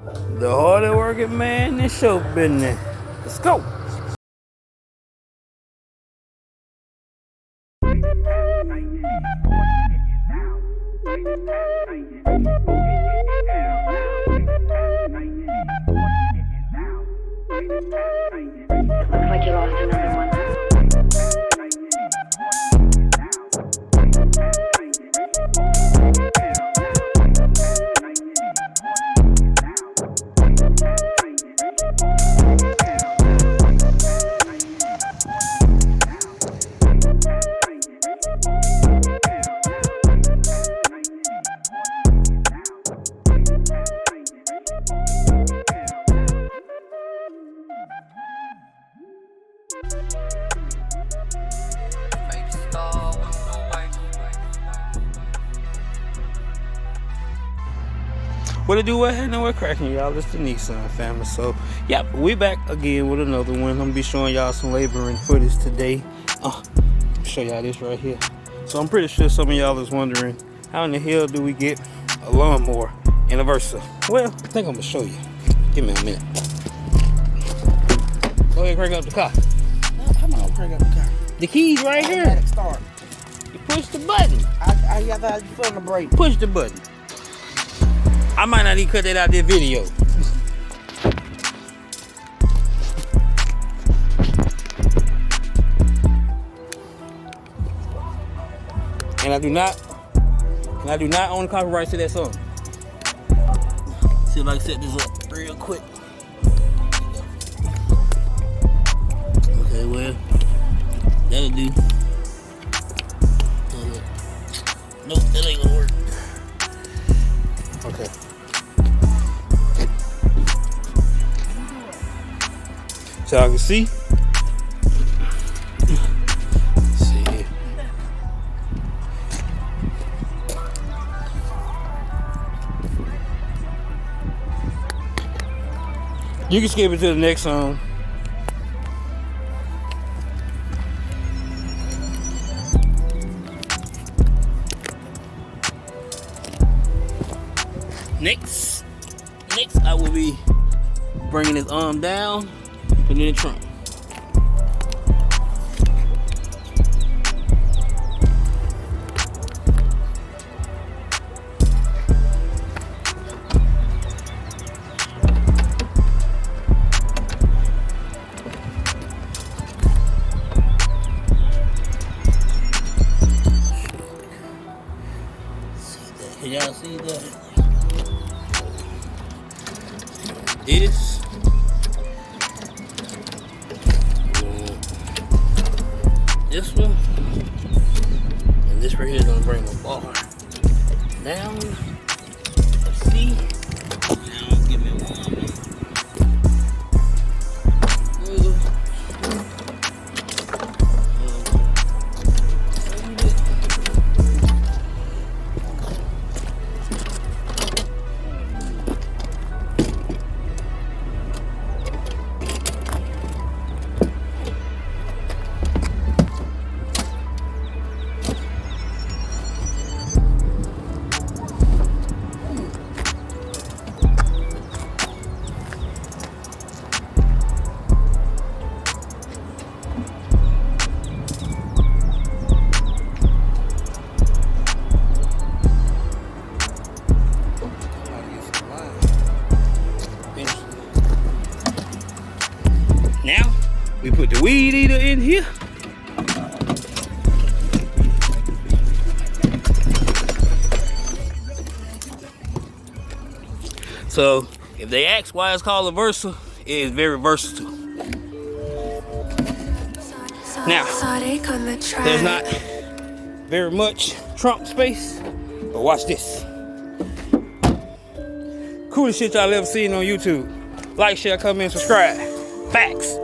The harder working man in show business. Let's go. Looks like you lost another one. What it do? What happening? We're cracking, y'all. It's the Nissan family. So, yep, we back again with another one. I'm gonna be showing y'all some laboring footage today. Show y'all this right here. So I'm pretty sure some of y'all is wondering, how in the hell do we get a lawnmower and a Versa? Well, I think I'm gonna show you. Give me a minute. Go ahead and crank up the car. Come on, crank up the car. The keys right here. Let it start. You push the button. I got you feeling the brake. Push the button. I might not even cut that out of this video. And I do not own the copyright to that song. See if I can set this up real quick. Okay, well, that'll do. Nope, that ain't gonna work. Okay. So I can see. Let's see here. You can skip it to the next song. Next, I will be bringing his arm down, putting it in the trunk. Can y'all see that? This one, and this right here is gonna bring my bar down. Let's see. Now give me one. Now we put the weed eater in here. So if they ask why it's called a Versa, it is very versatile. Now, there's not very much trunk space, but watch this. Coolest shit y'all ever seen on YouTube. Like, share, comment, subscribe. Facts.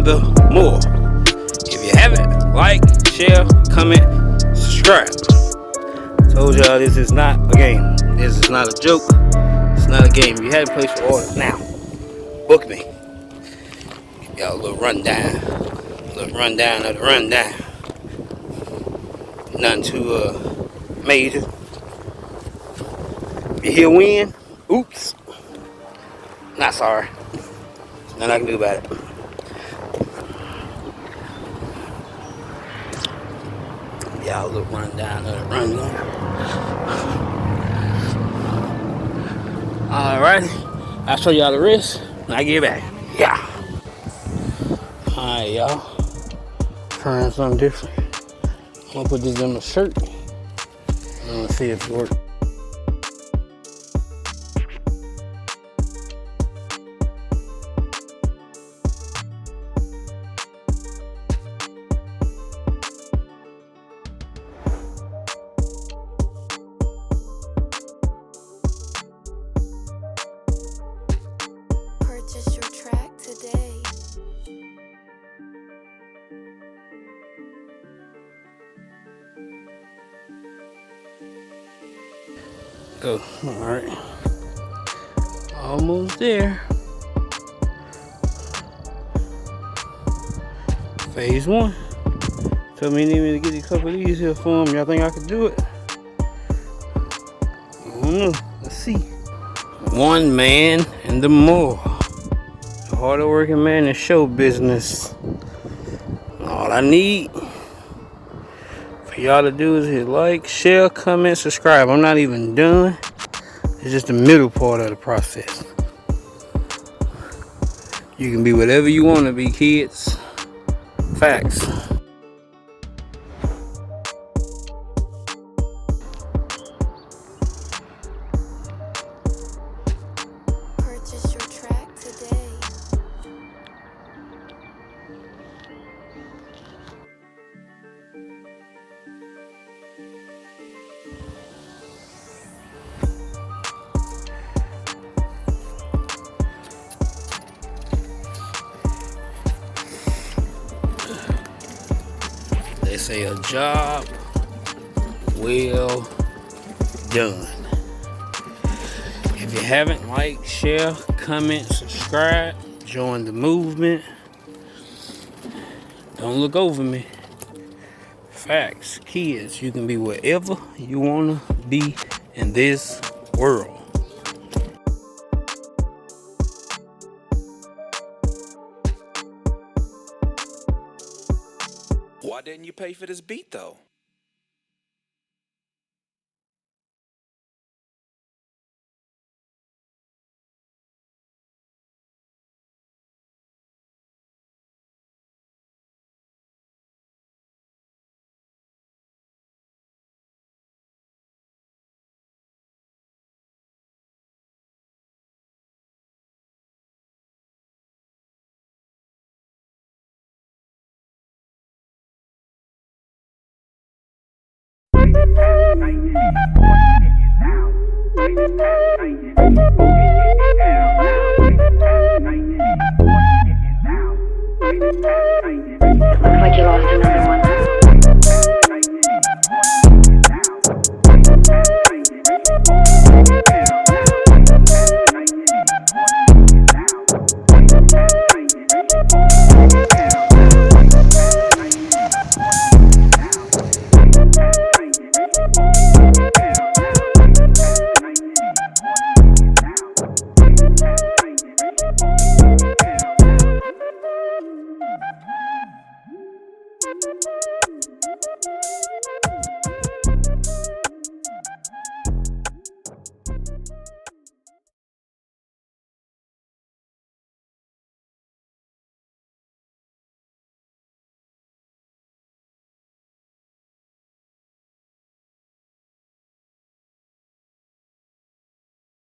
the more. If you haven't, like, share, comment, subscribe. Told y'all this is not a game. This is not a joke. It's not a game. You had to place your orders now. Book me. Give y'all a little rundown. A little rundown of the rundown. Nothing too major. You hear wind? Oops. Not sorry. Nothing I can do about it. Y'all a little rundown of the rundown. Alrighty. I'll show y'all the rest when I get back. Yeah. Alright, y'all. Trying something different. I'm gonna put this in my shirt. I'm gonna see if it works. Purchase your track today. Go. Alright. Almost there. Phase 1. Told me you need me to get a couple of these here for them. Y'all think I could do it? I don't know. Let's see. One man and the more. The harder working man in show business. All I need for y'all to do is hit like, share, comment, subscribe. I'm not even done. It's just the middle part of the process. You can be whatever you want to be, kids. Facts. Purchase your track today. They say a job well done. If you haven't, like, share, comment, subscribe, join the movement. Don't look over me. Facts. Kids, you can be whatever you want to be in this world. Why didn't you pay for this beat though? Looks like you lost another